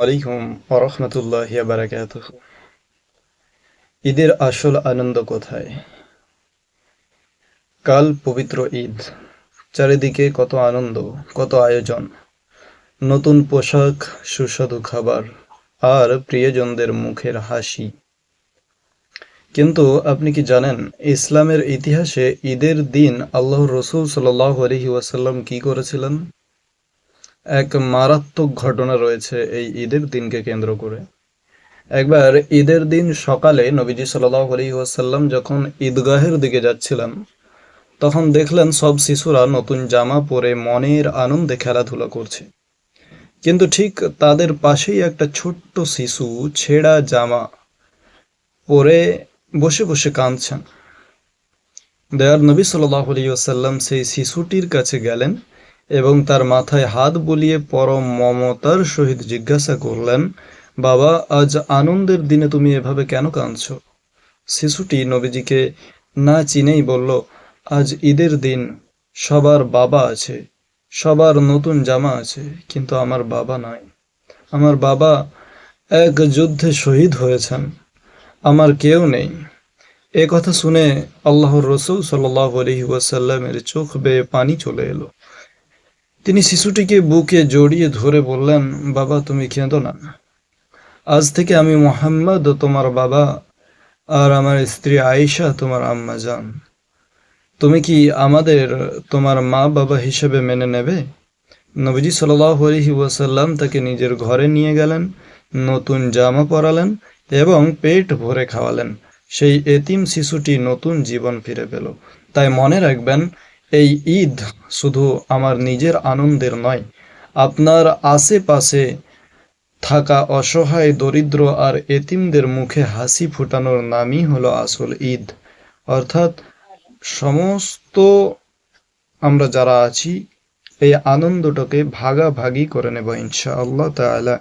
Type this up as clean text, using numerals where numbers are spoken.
আলাইকুম ওরহমতুল্লাহি বারাকাতুহু। ঈদের আসল আনন্দ কোথায়? কাল পবিত্র ঈদ। চারিদিকে কত আনন্দ, কত আয়োজন, নতুন পোশাক, সুস্বাদু খাবার আর প্রিয়জনদের মুখের হাসি। কিন্তু আপনি কি জানেন, ইসলামের ইতিহাসে ঈদের দিন আল্লাহর রসূল সাল্লাল্লাহু আলাইহি ওয়াসাল্লাম কি করেছিলেন? এক মারাত্মক ঘটনা রয়েছে এই ঈদের দিনকে কেন্দ্র করে। একবার ঈদের দিন সকালে নবীজি সাল্লাল্লাহু আলাইহি ওয়াসাল্লাম যখন ঈদগাহের দিকে যাচ্ছিলেন, তখন দেখলেন সব শিশুরা নতুন জামা পরে মনের আনন্দে খেলাধুলা করছে। কিন্তু ঠিক তাদের পাশেই একটা ছোট্ট শিশু ছেঁড়া জামা পরে বসে বসে কাঁদছেন। দয়ার নবী সাল্লাল্লাহু আলাইহি ওয়াসাল্লাম সেই শিশুটির কাছে গেলেন এবং তার মাথায় হাত বুলিয়ে পরম মমতার সহিত জিজ্ঞাসা করলেন, বাবা, আজ আনন্দের দিনে তুমি এভাবে কেন কাঁদছো? শিশুটি নবীজিকে না চিনেই বলল, আজ ঈদের দিন, সবার বাবা আছে, সবার নতুন জামা আছে, কিন্তু আমার বাবা নাই। আমার বাবা এক যুদ্ধে শহীদ হয়েছেন, আমার কেউ নেই। এ কথা শুনে আল্লাহর রসূল সাল্লাল্লাহু আলাইহি ওয়াসাল্লামের চোখ বেয়ে পানি চলে এলো। তিনি শিশুটিকে বুকে জড়িয়ে ধরে বললেন, বাবা, তুমি কেঁদো না। আজ থেকে আমি মুহাম্মদ তোমার বাবা, আর আমার স্ত্রী আয়েশা তোমার আম্মা জান। তুমি কি আমাদের তোমার মা বাবা হিসেবে মেনে নেবে? নবীজি সাল্লাল্লাহু আলাইহি ওয়াসাল্লাম তাকে নিজের ঘরে নিয়ে গেলেন, নতুন জামা পরালেন এবং পেট ভরে খাওয়ালেন। সেই এতিম শিশুটি নতুন জীবন ফিরে পেল। তাই মনে রাখবেন, এই ঈদ শুধু আমার নিজের আনন্দের নয়, আপনার আশেপাশে থাকা অসহায়, দরিদ্র আর এতিমদের মুখে হাসি ফোটানোর নামই হলো আসল ঈদ। অর্থাৎ সমস্ত আমরা যারা আছি এই আনন্দটাকে ভাগাভাগি করে নেব ইনশাআল্লাহ তাআলা।